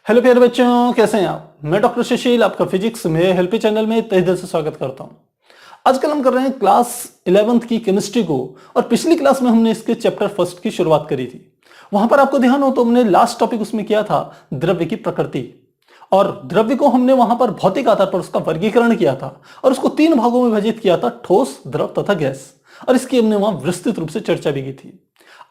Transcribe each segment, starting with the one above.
Hello प्यारे बच्चों, कैसे हैं आप। मैं डॉक्टर सुशील आपका फिजिक्स में हेल्पी चैनल में तहे दिल से स्वागत करता हूं। आजकल हम कर रहे हैं क्लास 11th की केमिस्ट्री को, और पिछली क्लास में हमने इसके चैप्टर फर्स्ट की शुरुआत करी थी। वहां पर आपको ध्यान हो तो हमने लास्ट टॉपिक उसमें किया था द्रव्य की प्रकृति, और द्रव्य को हमने वहां पर भौतिक आधार पर उसका वर्गीकरण किया था और उसको 3 भागों में विभाजित किया था, ठोस, द्रव तथा गैस। और इसकी हमने वहां विस्तृत रूप से चर्चा भी की थी।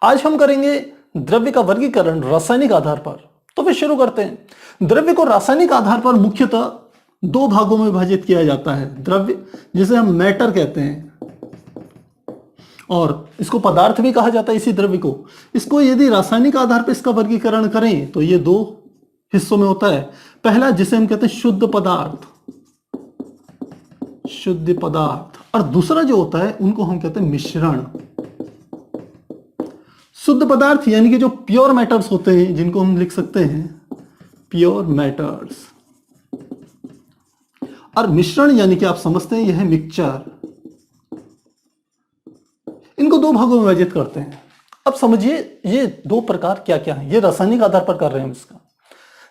आज हम करेंगे द्रव्य का वर्गीकरण रासायनिक आधार पर। तो फिर शुरू करते हैं। द्रव्य को रासायनिक आधार पर मुख्यतः 2 भागों में विभाजित किया जाता है। द्रव्य जिसे हम मैटर कहते हैं, और इसको पदार्थ भी कहा जाता है। इसी द्रव्य को, इसको यदि रासायनिक आधार पर इसका वर्गीकरण करें तो ये 2 हिस्सों में होता है। पहला जिसे हम कहते हैं शुद्ध पदार्थ, शुद्ध पदार्थ, और दूसरा जो होता है उनको हम कहते हैं मिश्रण। शुद्ध पदार्थ यानी कि जो प्योर मैटर्स होते हैं, जिनको हम लिख सकते हैं प्योर मैटर्स, और मिश्रण यानी कि आप समझते हैं यह है मिक्सचर। इनको 2 भागों में विभाजित करते हैं। अब समझिए ये 2 प्रकार क्या क्या है। ये रासायनिक आधार पर कर रहे हैं इसका।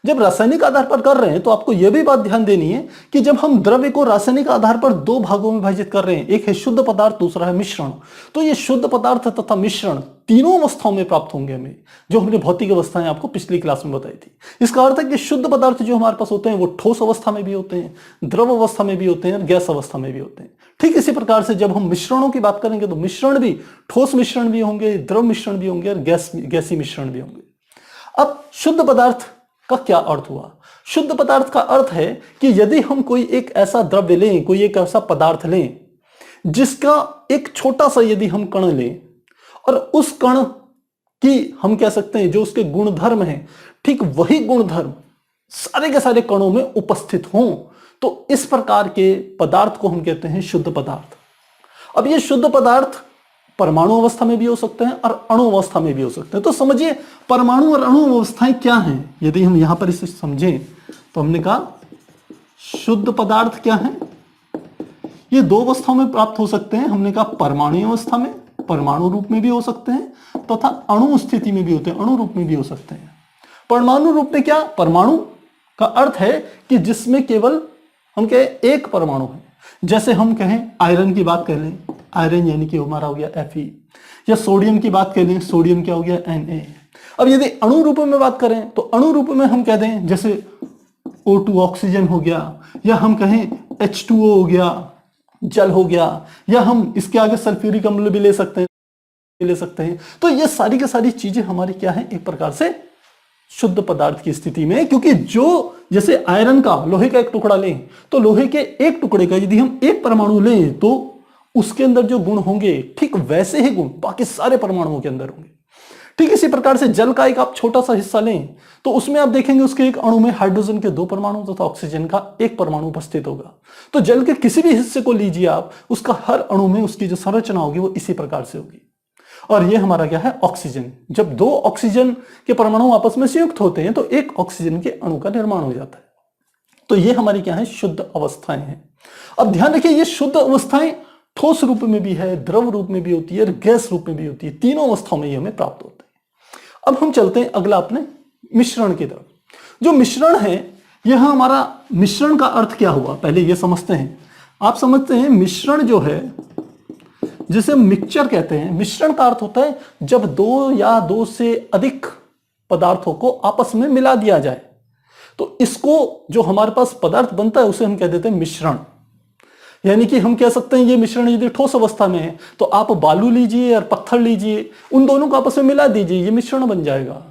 जब रासायनिक आधार पर कर रहे हैं तो आपको यह भी बात ध्यान देनी है कि जब हम द्रव्य को रासायनिक आधार पर 2 भागों में विभाजित कर रहे हैं, एक है शुद्ध पदार्थ, दूसरा है मिश्रण, तो ये शुद्ध पदार्थ तथा मिश्रण तीनों अवस्थाओं में प्राप्त होंगे हमें, जो हमने भौतिक अवस्थाएं आपको पिछली क्लास में बताई थी। इसका अर्थ है कि शुद्ध पदार्थ जो हमारे पास होते हैं वो ठोस अवस्था में भी होते हैं, द्रव अवस्था में भी होते हैं और गैस अवस्था में भी होते हैं। ठीक इसी प्रकार से जब हम मिश्रणों की बात करेंगे तो मिश्रण भी ठोस मिश्रण भी होंगे, द्रव मिश्रण भी होंगे और गैसी मिश्रण भी होंगे। अब शुद्ध पदार्थ का क्या अर्थ हुआ? शुद्ध पदार्थ का अर्थ है कि यदि हम कोई एक ऐसा द्रव्य लें, कोई एक ऐसा पदार्थ लें जिसका एक छोटा सा यदि हम कण लें, और उस कण की हम कह सकते हैं जो उसके गुणधर्म हैं, ठीक वही गुणधर्म सारे के सारे कणों में उपस्थित हों, तो इस प्रकार के पदार्थ को हम कहते हैं शुद्ध पदार्थ। अब ये शुद्ध पदार्थ परमाणु अवस्था में भी हो सकते हैं और अणु अवस्था में भी हो सकते हैं। तो समझिए परमाणु और अणु अवस्थाएं क्या हैं। यदि हम यहां पर इसे समझें तो हमने कहा शुद्ध पदार्थ क्या है, ये 2 अवस्थाओं में प्राप्त हो सकते हैं। हमने कहा परमाणु अवस्था में, परमाणु रूप में भी हो सकते हैं, तथा अणु स्थिति में भी होते हैं, अणु रूप में भी हो सकते हैं। परमाणु रूप में क्या? परमाणु का अर्थ है कि जिसमें केवल हम कहें एक परमाणु है। जैसे हम कहें आयरन की बात कर लें, आयरन यानी कि हमारा हो गया Fe, या सोडियम की बात कर लें, सोडियम क्या हो गया Na। अब यदि अणु रूप में बात करें तो अणु रूप में हम कह दें जैसे O2 ऑक्सीजन हो गया, या हम कहें H2O हो गया, जल हो गया, या हम इसके आगे सल्फ्यूरिक अम्ल भी ले सकते हैं। तो ये सारी की सारी चीजें हमारी क्या है, एक प्रकार से शुद्ध पदार्थ की स्थिति में। क्योंकि जो जैसे आयरन का, लोहे का एक टुकड़ा लें तो लोहे के एक टुकड़े का यदि हम एक परमाणु लें तो उसके अंदर जो गुण होंगे ठीक वैसे ही गुण बाकी सारे परमाणुओं के अंदर होंगे। ठीक इसी प्रकार से जल का एक आप छोटा सा हिस्सा लें तो उसमें आप देखेंगे उसके एक अणु में हाइड्रोजन के 2 परमाणु तथा ऑक्सीजन का 1 परमाणु उपस्थित होगा। तो जल के किसी भी हिस्से को लीजिए आप, उसका हर अणु में उसकी जो संरचना होगी वो इसी प्रकार से होगी। और ये हमारा क्या है, ऑक्सीजन। जब 2 ऑक्सीजन के परमाणु आपस में संयुक्त होते हैं तो 1 ऑक्सीजन के अणु का निर्माण हो जाता है। तो ये हमारी क्या है, शुद्ध अवस्थाएं हैं। अब ध्यान रखिए ये शुद्ध अवस्थाएं ठोस रूप में भी है, द्रव रूप में भी होती है और गैस रूप में भी होती है। तीनों अवस्थाओं में ये हमें प्राप्त होते हैं। अब हम चलते हैं अगला अपने मिश्रण की तरफ। जो मिश्रण है, यह हमारा मिश्रण का अर्थ क्या हुआ पहले ये समझते हैं। आप समझते हैं मिश्रण जो है जिसे मिक्सचर कहते हैं, मिश्रण का अर्थ होता है जब 2 या 2 से अधिक पदार्थों को आपस में मिला दिया जाए, तो इसको जो हमारे पास पदार्थ बनता है उसे हम कह देते हैं मिश्रण। यानी कि हम कह सकते हैं ये मिश्रण यदि ठोस अवस्था में है तो आप बालू लीजिए और पत्थर लीजिए, उन दोनों को आपस में मिला दीजिए, ये मिश्रण बन जाएगा।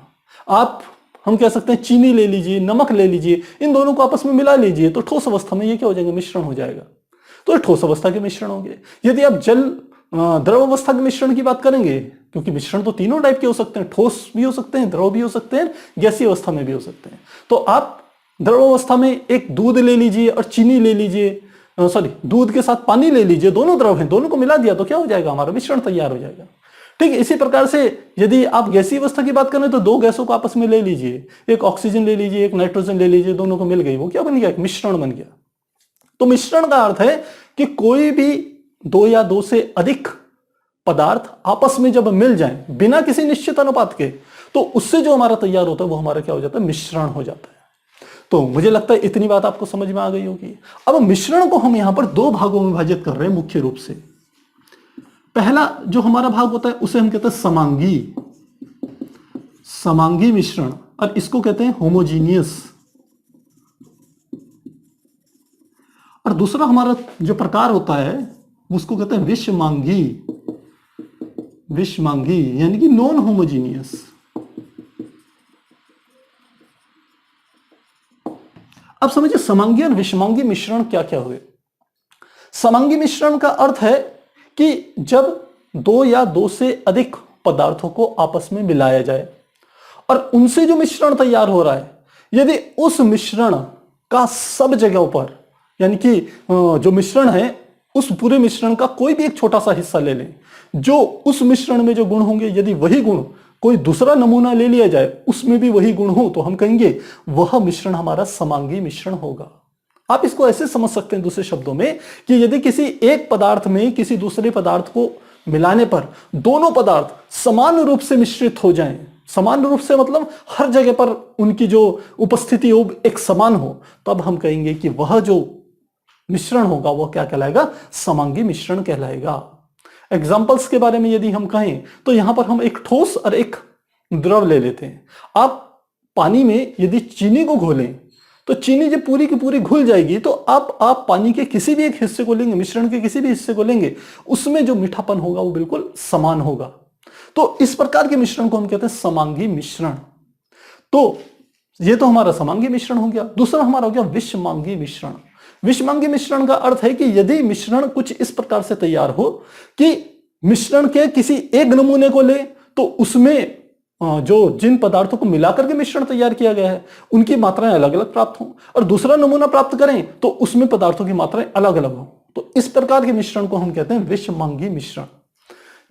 आप हम कह सकते हैं चीनी ले लीजिए, नमक ले लीजिए, इन दोनों को आपस में मिला लीजिए, तो ठोस अवस्था में ये क्या हो जाएगा, मिश्रण हो जाएगा। तो ये ठोस अवस्था के मिश्रण होंगे। यदि आप द्रव अवस्था के मिश्रण की बात करेंगे, क्योंकि मिश्रण तो तीनों टाइप के हो सकते हैं, ठोस भी हो सकते हैं, द्रव भी हो सकते हैं, गैसीय अवस्था में भी हो सकते हैं। तो आप द्रव अवस्था में एक दूध ले लीजिए और चीनी ले लीजिए, दूध के साथ पानी ले लीजिए, दोनों द्रव हैं, दोनों को मिला दिया तो क्या हो जाएगा, हमारा मिश्रण तैयार हो जाएगा। ठीक है, इसी प्रकार से यदि आप गैसीय अवस्था की बात करें तो 2 गैसों को आपस में ले लीजिए, एक ऑक्सीजन ले लीजिए, एक नाइट्रोजन ले लीजिए, दोनों को मिल गई, वो क्या बन गया, एक मिश्रण बन गया। तो मिश्रण का अर्थ है कि कोई भी 2 या 2 से अधिक पदार्थ आपस में जब मिल जाएं बिना किसी निश्चित अनुपात के, तो उससे जो हमारा तैयार होता है वो हमारा क्या हो जाता है, मिश्रण हो जाता है। तो मुझे लगता है इतनी बात आपको समझ में आ गई होगी। अब मिश्रण को हम यहां पर दो भागों में विभाजित कर रहे हैं मुख्य रूप से। पहला जो हमारा भाग होता है उसे हम कहते हैं समांगी मिश्रण, और इसको कहते हैं होमोजीनियस। और दूसरा हमारा जो प्रकार होता है उसको कहते हैं विषमांगी यानी कि नॉन होमोजीनियस। अब समझिए समांगी और विषमांगी मिश्रण क्या क्या हुए। समांगी मिश्रण का अर्थ है कि जब दो या दो से अधिक पदार्थों को आपस में मिलाया जाए और उनसे जो मिश्रण तैयार हो रहा है, यदि उस मिश्रण का सब जगहों पर, यानी कि जो मिश्रण है उस पूरे मिश्रण का कोई भी एक छोटा सा हिस्सा ले लें, जो उस मिश्रण में जो गुण होंगे, यदि वही गुण कोई दूसरा नमूना ले लिया जाए उसमें भी वही गुण हो, तो हम कहेंगे वह मिश्रण हमारा समांगी मिश्रण होगा। आप इसको ऐसे समझ सकते हैं दूसरे शब्दों में कि यदि किसी एक पदार्थ में किसी दूसरे पदार्थ को मिलाने पर दोनों पदार्थ समान रूप से मिश्रित हो जाएं, समान रूप से मतलब हर जगह पर उनकी जो उपस्थिति हो एक समान हो, तब हम कहेंगे कि वह जो मिश्रण होगा वह क्या कहलाएगा, समांगी मिश्रण कहलाएगा। एग्जाम्पल्स के बारे में यदि हम कहें तो यहां पर हम एक ठोस और एक द्रव ले लेते हैं। आप पानी में यदि चीनी को घोलें तो चीनी जब पूरी की पूरी घुल जाएगी तो आप पानी के किसी भी एक हिस्से को लेंगे, मिश्रण के किसी भी हिस्से को लेंगे, उसमें जो मीठापन होगा वो बिल्कुल समान होगा। तो इस प्रकार के मिश्रण को हम कहते हैं समांगी मिश्रण। तो ये तो हमारा समांगी मिश्रण हो गया। दूसरा हमारा हो गया विषमांगी मिश्रण। विषमांगी मिश्रण का अर्थ है कि यदि मिश्रण कुछ इस प्रकार से तैयार हो कि मिश्रण के किसी एक नमूने को ले तो उसमें जो जिन पदार्थों को मिलाकर के मिश्रण तैयार किया गया है उनकी मात्राएं अलग अलग प्राप्त हों, और दूसरा नमूना प्राप्त करें तो उसमें पदार्थों की मात्राएं अलग अलग हों, तो इस प्रकार के मिश्रण को हम कहते हैं विषमांगी मिश्रण।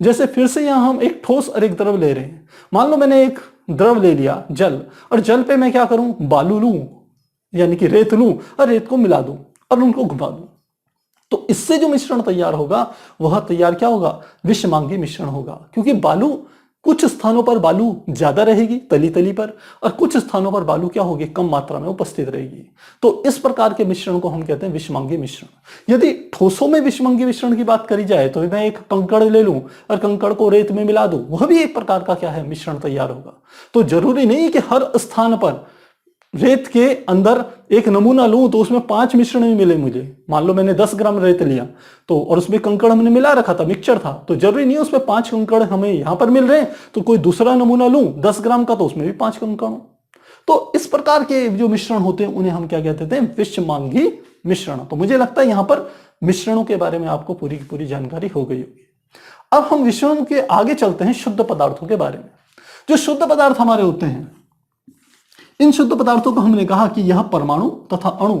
जैसे फिर से यहां हम एक ठोस और एक द्रव ले रहे हैं। मान लो मैंने एक द्रव ले लिया जल, और जल पे मैं क्या करूं, बालू लूं यानी कि रेत लूं और रेत को मिला दूं और उनको घुमा दूं, तो इससे जो मिश्रण तैयार होगा वह तैयार क्या होगा, विषमांगी मिश्रण होगा। क्योंकि बालू कुछ स्थानों पर बालू ज्यादा रहेगी तली तली पर, और कुछ स्थानों पर बालू क्या होगी, कम मात्रा में उपस्थित रहेगी। तो इस प्रकार के मिश्रण को हम कहते हैं विषमांगी मिश्रण। यदि ठोसों में विषमांगी मिश्रण की बात करी जाए तो मैं एक कंकड़ ले लूं और कंकड़ को रेत में मिला दूं, वह भी एक प्रकार का क्या है, मिश्रण तैयार होगा। तो जरूरी नहीं कि हर स्थान पर रेत के अंदर एक नमूना लूं तो उसमें 5 मिश्रण ही मिले मुझे। मान लो मैंने 10 ग्राम रेत लिया तो और उसमें कंकड़ हमने मिला रखा था, मिक्सचर था, तो जरूरी नहीं है उसमें 5 कंकड़ हमें यहां पर मिल रहे हैं, तो कोई दूसरा नमूना लूं 10 ग्राम का तो उसमें भी 5 कंकड़ हो। तो इस प्रकार के जो मिश्रण होते हैं उन्हें हम क्या कहते हैं, विषमांगी मिश्रण। तो मुझे लगता है यहां पर मिश्रणों के बारे में आपको पूरी की पूरी जानकारी हो गई होगी। अब हम मिश्रण के आगे चलते हैं शुद्ध पदार्थों के बारे में। जो शुद्ध पदार्थ हमारे होते हैं, इन शुद्ध पदार्थों को हमने कहा कि यह परमाणु तथा अणु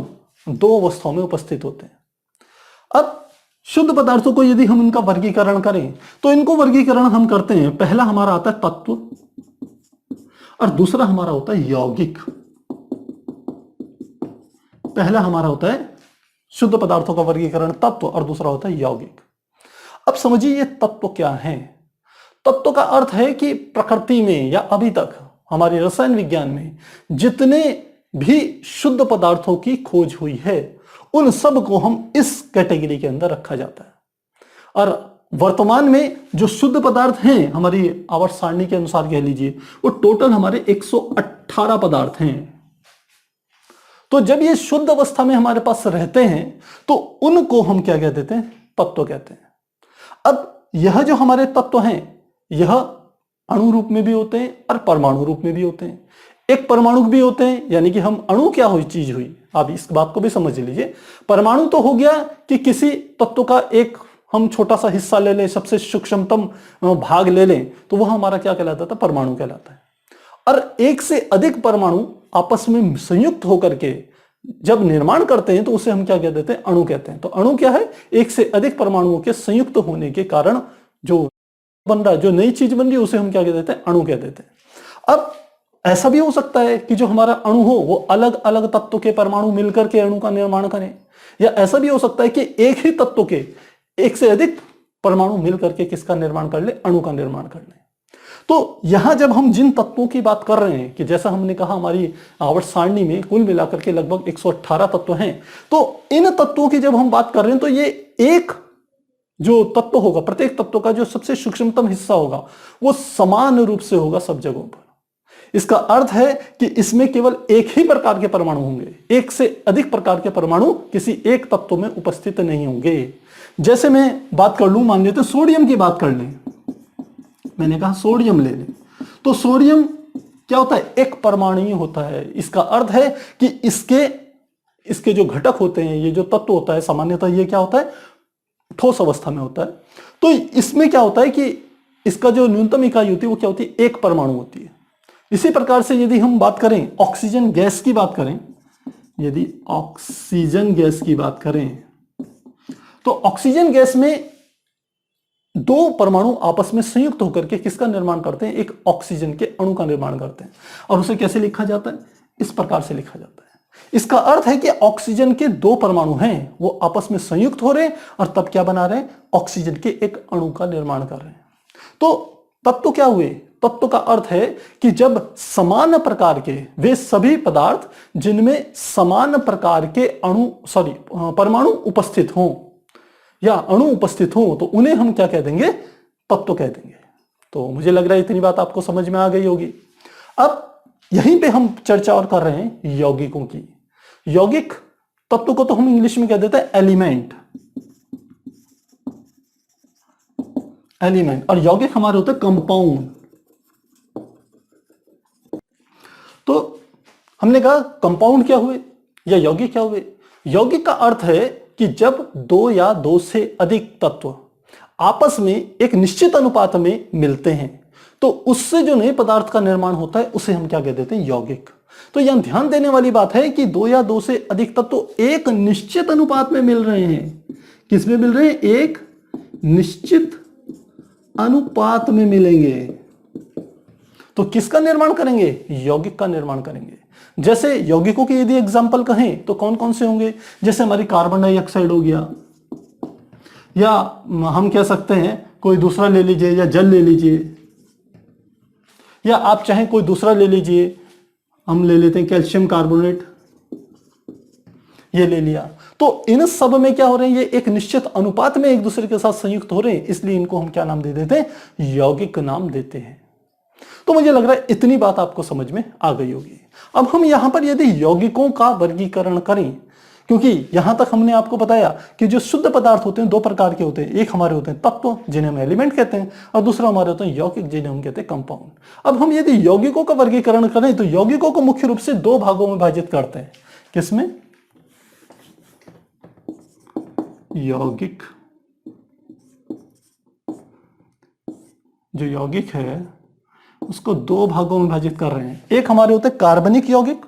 2 अवस्थाओं में उपस्थित होते हैं। अब शुद्ध पदार्थों को यदि हम इनका वर्गीकरण करें तो इनको वर्गीकरण हम करते हैं, पहला हमारा आता है तत्व और दूसरा हमारा होता है यौगिक। पहला हमारा होता है शुद्ध पदार्थों का वर्गीकरण तत्व और दूसरा होता है यौगिक। अब समझिए ये तत्व क्या है। तत्व का अर्थ है कि प्रकृति में या अभी तक हमारे रसायन विज्ञान में जितने भी शुद्ध पदार्थों की खोज हुई है उन सब को हम इस कैटेगरी के अंदर रखा जाता है। और वर्तमान में जो शुद्ध पदार्थ हैं हमारी आवर्त सारणी के अनुसार कह लीजिए, वो टोटल हमारे 118 पदार्थ हैं। तो जब ये शुद्ध अवस्था में हमारे पास रहते हैं तो उनको हम क्या कह देते हैं, तत्व कहते हैं। अब यह जो हमारे तत्व हैं यह अणु रूप में भी होते हैं और परमाणु रूप में भी होते हैं। एक परमाणु भी होते हैं, यानी कि हम अणु क्या हुई चीज हुई, आप इस बात को भी समझ लीजिए। परमाणु तो हो गया कि किसी तत्व का एक हम छोटा सा हिस्सा ले लें, सबसे सूक्ष्मतम भाग ले लें, तो वह हमारा क्या कहलाता था, परमाणु कहलाता है। और एक से अधिक परमाणु आपस में संयुक्त होकर के जब निर्माण करते हैं तो उसे हम क्या कह देते हैं, अणु कहते हैं। तो अणु क्या है, एक से अधिक परमाणुओं के संयुक्त होने के कारण जो बन रहा है, जो नई चीज बन रही है, उसे हम क्या कह देते हैं, अणु कह देते हैं। अब ऐसा भी हो सकता है कि जो हमारा अणु हो वो अलग अलग तत्व के परमाणु मिलकर के अणु का निर्माण करें, या ऐसा भी हो सकता है कि एक ही तत्व के एक से अधिक परमाणु मिलकर के किसका निर्माण कर ले, अणु का निर्माण कर ले। तो यहां जब हम जिन तत्वों की बात कर रहे हैं कि जैसा हमने कहा हमारी आवर्त सारणी में कुल मिलाकर के लगभग 118 तत्व हैं, तो इन तत्वों की जब हम बात कर रहे हैं तो ये एक जो तत्व होगा, प्रत्येक तत्व का जो सबसे सूक्ष्मतम हिस्सा होगा वो समान रूप से होगा सब जगहों पर। इसका अर्थ है कि इसमें केवल एक ही प्रकार के परमाणु होंगे, एक से अधिक प्रकार के परमाणु किसी एक तत्व में उपस्थित नहीं होंगे। जैसे मैं बात कर लूं, मान लेते सोडियम की बात कर लें, मैंने कहा सोडियम ले लें, तो सोडियम क्या होता है, एक परमाणु होता है। इसका अर्थ है कि इसके जो घटक होते हैं, ये जो तत्व होता है सामान्यतः ये क्या होता है, ठोस अवस्था में होता है। तो इसमें क्या होता है कि इसका जो न्यूनतम इकाई होती है वो क्या होती है, एक परमाणु होती है। इसी प्रकार से यदि हम बात करें ऑक्सीजन गैस की बात करें, यदि ऑक्सीजन गैस की बात करें तो ऑक्सीजन गैस में दो परमाणु आपस में संयुक्त होकर के किसका निर्माण करते हैं, एक ऑक्सीजन के अणु का निर्माण करते हैं। और उसे कैसे लिखा जाता है, इस प्रकार से लिखा जाता है। इसका अर्थ है कि ऑक्सीजन के दो परमाणु हैं, वो आपस में संयुक्त हो रहे हैं और तब क्या बना रहे हैं, ऑक्सीजन के एक अणु का निर्माण कर रहे हैं। तो तत्व क्या हुए, तत्व का अर्थ है कि जब समान प्रकार के वे सभी पदार्थ जिनमें समान प्रकार के परमाणु उपस्थित हों या अणु उपस्थित हो तो उन्हें हम क्या कह देंगे, तत्व कह देंगे। तो मुझे लग रहा है इतनी बात आपको समझ में आ गई होगी। अब यहीं पे हम चर्चा और कर रहे हैं यौगिकों की। यौगिक तत्व को तो हम इंग्लिश में कह देते हैं एलिमेंट, और यौगिक हमारे होते हैं कंपाउंड। तो हमने कहा कंपाउंड क्या हुए या यौगिक क्या हुए। यौगिक का अर्थ है कि जब दो या दो से अधिक तत्व आपस में एक निश्चित अनुपात में मिलते हैं तो उससे जो नए पदार्थ का निर्माण होता है उसे हम क्या कह देते हैं, यौगिक। तो यहां ध्यान देने वाली बात है कि दो या दो से अधिक तत्व एक निश्चित अनुपात में मिल रहे हैं। किसमें मिल रहे हैं, एक निश्चित अनुपात में मिलेंगे तो किसका निर्माण करेंगे, यौगिक का निर्माण करेंगे। जैसे यौगिकों की यदि एग्जाम्पल कहें तो कौन कौन से होंगे, जैसे हमारी कार्बन डाइऑक्साइड हो गया, या हम कह सकते हैं कोई दूसरा ले लीजिए, या जल ले लीजिए, या आप चाहें कोई दूसरा ले लीजिए, हम ले लेते हैं कैल्शियम कार्बोनेट, ये ले लिया। तो इन सब में क्या हो रहे हैं, ये एक निश्चित अनुपात में एक दूसरे के साथ संयुक्त हो रहे हैं, इसलिए इनको हम क्या नाम दे देते हैं, यौगिक नाम देते हैं। तो मुझे लग रहा है इतनी बात आपको समझ में आ गई होगी। अब हम यहां पर यदि यौगिकों का वर्गीकरण करें, क्योंकि यहां तक हमने आपको बताया कि जो शुद्ध पदार्थ होते हैं दो प्रकार के होते हैं, एक हमारे होते हैं तत्व जिन्हें हम एलिमेंट कहते हैं, और दूसरा हमारे होते हैं यौगिक जिन्हें हम कहते हैं कंपाउंड। अब हम यदि यौगिकों का वर्गीकरण करें तो यौगिकों को मुख्य रूप से दो भागों में विभाजित करते हैं। किसमें, यौगिक, जो यौगिक है उसको दो भागों में विभाजित कर रहे हैं। एक हमारे होते हैं कार्बनिक यौगिक,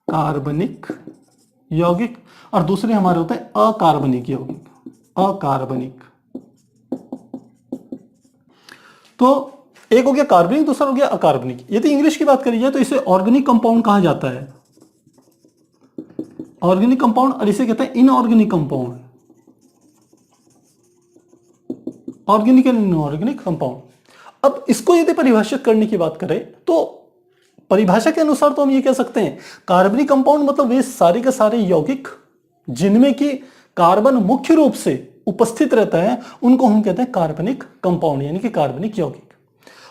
कार्बनिक यौगिक, और दूसरे हमारे होते हैं अकार्बनिक यौगिक, अकार्बनिक। तो एक हो गया कार्बनिक, दूसरा हो गया अकार्बनिक। यदि इंग्लिश की बात करी जाए तो इसे ऑर्गेनिक कंपाउंड कहा जाता है, ऑर्गेनिक कंपाउंड, और इसे कहते हैं inorganic compound, organic and inorganic compound. अब इसको यदि परिभाषित करने की बात करें तो परिभाषा के अनुसार तो हम ये कह सकते हैं कार्बनिक कंपाउंड मतलब वे सारे के सारे यौगिक जिनमें कि कार्बन मुख्य रूप से उपस्थित रहता है, उनको हम कहते हैं कार्बनिक कंपाउंड यानी कि कार्बनिक यौगिक।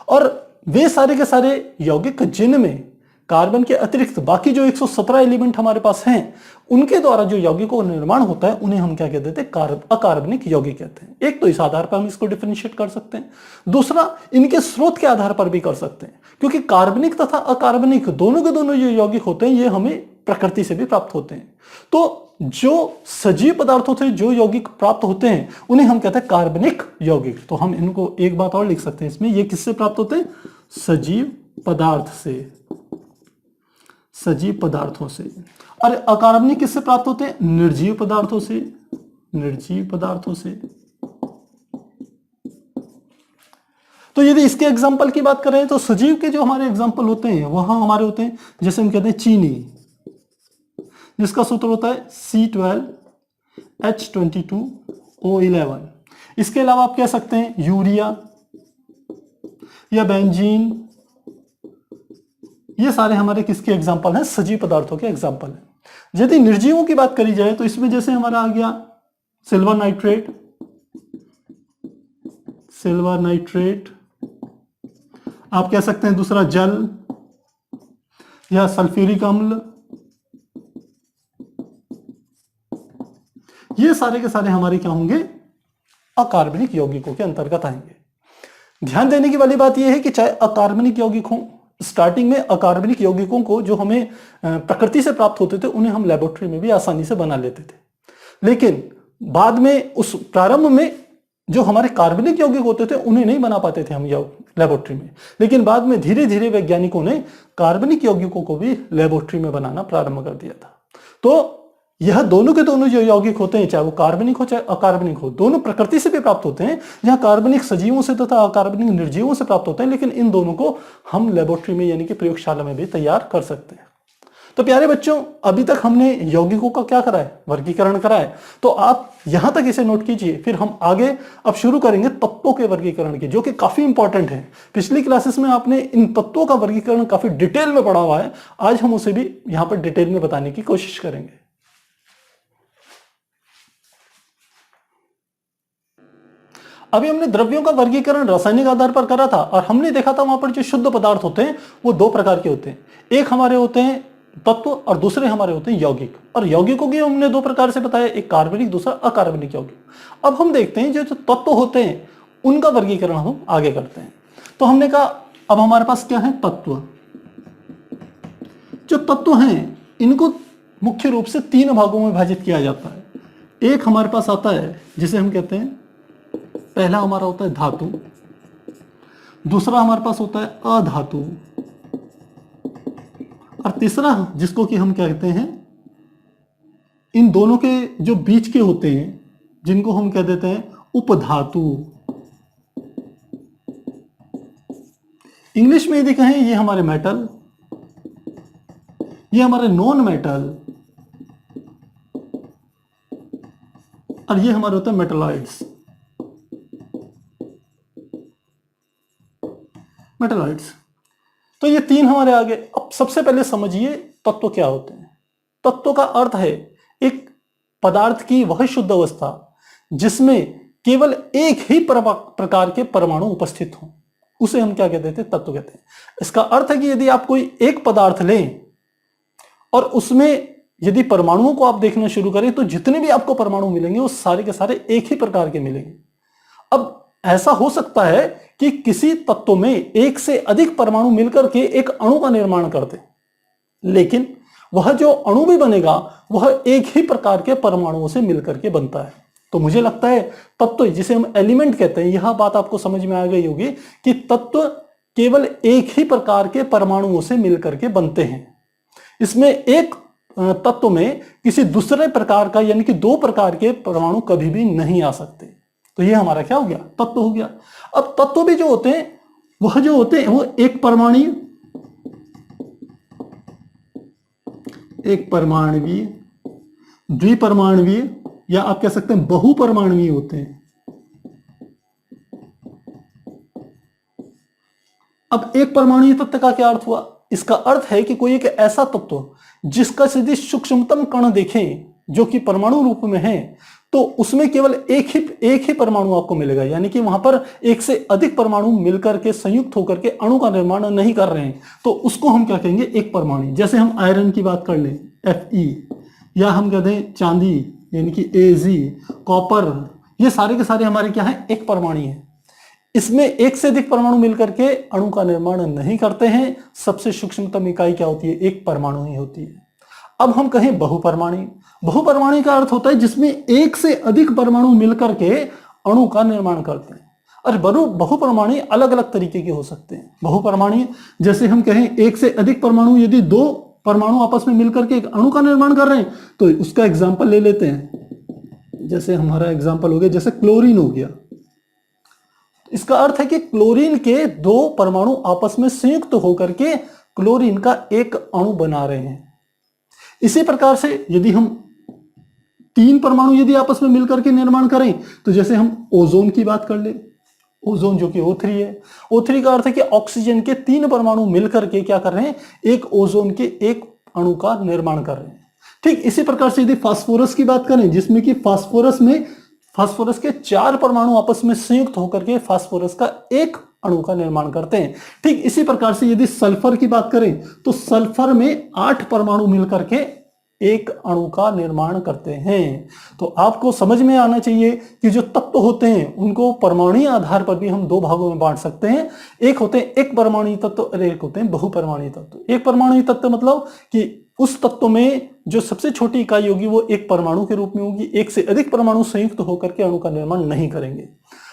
और वे सारे के सारे यौगिक जिनमें कार्बन के अतिरिक्त बाकी जो 117 एलिमेंट हमारे पास हैं उनके द्वारा जो यौगिकों का निर्माण होता है उन्हें हम क्या कहते हैं, अकार्बनिक यौगिक कहते हैं। एक तो इस आधार पर हम इसको डिफरेंशिएट कर सकते हैं, दूसरा इनके स्रोत के आधार पर भी कर सकते हैं, क्योंकि कार्बनिक तथा अकार्बनिक दोनों के दोनों जो यौगिक होते हैं ये हमें प्रकृति से भी प्राप्त होते हैं। तो जो सजीव पदार्थों से जो यौगिक प्राप्त होते हैं उन्हें हम कहते हैं कार्बनिक यौगिक। तो हम इनको एक बात और लिख सकते हैं इसमें, ये किससे प्राप्त होते हैं, सजीव पदार्थ से, सजीव पदार्थों से। और अकार्बनिक किससे प्राप्त होते हैं, निर्जीव पदार्थों से, निर्जीव पदार्थों से। तो यदि इसके एग्जाम्पल की बात करें तो सजीव के जो हमारे एग्जाम्पल होते हैं वहां हमारे होते हैं, जैसे हम कहते हैं चीनी, जिसका सूत्र होता है C12H22O11। इसके अलावा आप कह सकते हैं यूरिया, या बेंजीन, ये सारे हमारे किसके एग्जाम्पल हैं? सजीव पदार्थों के एग्जाम्पल हैं। यदि निर्जीवों की बात करी जाए तो इसमें जैसे हमारा आ गया सिल्वर नाइट्रेट, सिल्वर नाइट्रेट, आप कह सकते हैं दूसरा जल या सल्फ्यूरिक अम्ल, ये सारे के सारे हमारे क्या होंगे? अकार्बनिक यौगिकों के अंतर्गत आएंगे। ध्यान देने की वाली बात यह है कि चाहे अकार्बनिक यौगिक हों, स्टार्टिंग में अकार्बनिक यौगिकों को जो हमें प्रकृति से प्राप्त होते थे उन्हें हम लेबोरेटरी में भी आसानी से बना लेते थे, लेकिन बाद में उस प्रारंभ में जो हमारे कार्बनिक यौगिक होते थे उन्हें नहीं बना पाते थे हम लेबोरेटरी में, लेकिन बाद में धीरे धीरे वैज्ञानिकों ने कार्बनिक यौगिकों को भी लेबोरेटरी में बनाना प्रारंभ कर दिया था। तो यह दोनों के दोनों जो यौगिक होते हैं, चाहे वो कार्बनिक हो चाहे अकार्बनिक हो, दोनों प्रकृति से भी प्राप्त होते हैं, जहां कार्बनिक सजीवों से तथा अकार्बनिक निर्जीवों से प्राप्त होते हैं, लेकिन इन दोनों को हम लेबोरेटरी में यानी कि प्रयोगशाला में भी तैयार कर सकते हैं। तो प्यारे बच्चों, अभी तक हमने यौगिकों का क्या करा है? वर्गीकरण करा है। तो आप यहां तक इसे नोट कीजिए, फिर हम आगे अब शुरू करेंगे तत्वों के वर्गीकरण की, जो कि काफी इंपॉर्टेंट है। पिछली क्लासेस में आपने इन तत्वों का वर्गीकरण काफी डिटेल में पढ़ा हुआ है, आज हम उसे भी यहां पर डिटेल में बताने की कोशिश करेंगे। अभी हमने द्रव्यों का वर्गीकरण रासायनिक आधार पर करा था और हमने देखा था वहां पर जो शुद्ध पदार्थ होते हैं वो दो प्रकार के होते हैं, एक हमारे होते हैं तत्व और दूसरे हमारे होते हैं यौगिक। और यौगिकों की हमने दो प्रकार से बताया, एक कार्बनिक दूसरा अकार्बनिक यौगिक। अब हम देखते हैं जो तत्व होते हैं उनका वर्गीकरण हम आगे करते हैं। तो हमने कहा अब हमारे पास क्या है? तत्व। जो तत्व हैं इनको मुख्य रूप से तीन भागों में विभाजित किया जाता है। एक हमारे पास आता है जिसे हम कहते हैं, पहला हमारा होता है धातु, दूसरा हमारे पास होता है अधातु, और तीसरा जिसको कि हम कहते हैं, इन दोनों के जो बीच के होते हैं जिनको हम कह देते हैं उपधातु। इंग्लिश में यदि कहें ये हमारे मेटल, ये हमारे नॉन मेटल, और ये हमारे होते हैं मेटलॉइड्स। मेटलॉइड्स, तो ये तीन हमारे आगे। अब सबसे पहले समझिए तत्व क्या होते हैं। तत्व का अर्थ है एक पदार्थ की वह शुद्ध अवस्था जिसमें केवल एक ही प्रकार के परमाणु उपस्थित हों, उसे हम क्या कहते थे? तत्व कहते हैं। इसका अर्थ है कि यदि आप कोई एक पदार्थ लें और उसमें यदि परमाणुओं को आप देखना शुरू करें तो जितने भी आपको परमाणु मिलेंगे वो सारे के सारे एक ही प्रकार के मिलेंगे। अब ऐसा हो सकता है कि किसी तत्व में एक से अधिक परमाणु मिलकर के एक अणु का निर्माण करते, लेकिन वह जो अणु भी बनेगा वह एक ही प्रकार के परमाणुओं से मिलकर के बनता है। तो मुझे लगता है तत्व जिसे हम एलिमेंट कहते हैं, यह बात आपको समझ में आ गई होगी कि तत्व केवल एक ही प्रकार के परमाणुओं से मिलकर के बनते हैं। इसमें एक तत्व में किसी दूसरे प्रकार का यानी कि दो प्रकार के परमाणु कभी भी नहीं आ सकते। तो ये हमारा क्या हो गया? तत्व हो गया। अब तत्व भी जो होते हैं वह जो होते हैं वो एक परमाणु, एक परमाणुवीय, द्विपरमाणुवीय, या आप कह सकते हैं बहुपरमाणुवीय होते हैं। अब एक परमाणुवीय तत्व का क्या अर्थ हुआ? इसका अर्थ है कि कोई एक ऐसा तत्व जिसका यदि सूक्ष्मतम कण देखें जो कि परमाणु रूप में है तो उसमें केवल एक ही परमाणु आपको मिलेगा, यानी कि वहां पर एक से अधिक परमाणु मिलकर के संयुक्त होकर के अणु का निर्माण नहीं कर रहे हैं, तो उसको हम क्या कहेंगे? एक परमाणु। जैसे हम आयरन की बात कर लें Fe, या हम कहते हैं चांदी यानी कि Ag, कॉपर, ये सारे के सारे हमारे क्या है? एक परमाणु है। इसमें एक से अधिक परमाणु मिलकर के अणु का निर्माण नहीं करते हैं। सबसे सूक्ष्मतम इकाई क्या होती है? एक परमाणु ही होती है। अब हम कहें बहुपरमाणु। बहुपरमाणु का अर्थ होता है जिसमें एक से अधिक परमाणु मिलकर के अणु का निर्माण करते हैं। और बहुपरमाणु अलग अलग तरीके के हो सकते हैं। बहुपरमाणु जैसे हम कहें एक से अधिक परमाणु, यदि दो परमाणु आपस में मिलकर के एक अणु का निर्माण कर रहे हैं तो उसका एग्जाम्पल ले लेते हैं। जैसे हमारा एग्जाम्पल हो गया, जैसे क्लोरीन हो गया। इसका अर्थ है कि क्लोरीन के दो परमाणु आपस में संयुक्त होकर के क्लोरीन का एक अणु बना रहे हैं। इसी प्रकार से यदि हम तीन परमाणु यदि आपस में मिलकर के निर्माण करें तो जैसे हम ओजोन की बात कर ले, ओजोन जो कि O3 है। O3 का अर्थ है कि ऑक्सीजन के 3 परमाणु मिलकर के क्या कर रहे हैं, एक ओजोन के एक अणु का निर्माण कर रहे हैं। ठीक इसी प्रकार से यदि फास्फोरस की बात करें, जिसमें कि फास्फोरस के 4 परमाणु आपस में संयुक्त होकर के फास्फोरस का एक अणु का निर्माण करते हैं। ठीक इसी प्रकार से यदि सल्फर की बात करें तो सल्फर में 8 परमाणु मिलकर के एक अणु का निर्माण करते हैं। तो आपको समझ में आना चाहिए कि जो तत्व होते हैं उनको परमाणुीय आधार पर भी हम 2 भागों में बांट सकते हैं। एक होते हैं एक परमाणु तत्व और एक होते हैं बहुपरमाणु तत्व। एक परमाणु तत्व मतलब कि उस तत्व में जो सबसे छोटी इकाई होगी वो एक परमाणु के रूप में होगी, एक से अधिक परमाणु संयुक्त होकर के अणु का निर्माण नहीं करेंगे।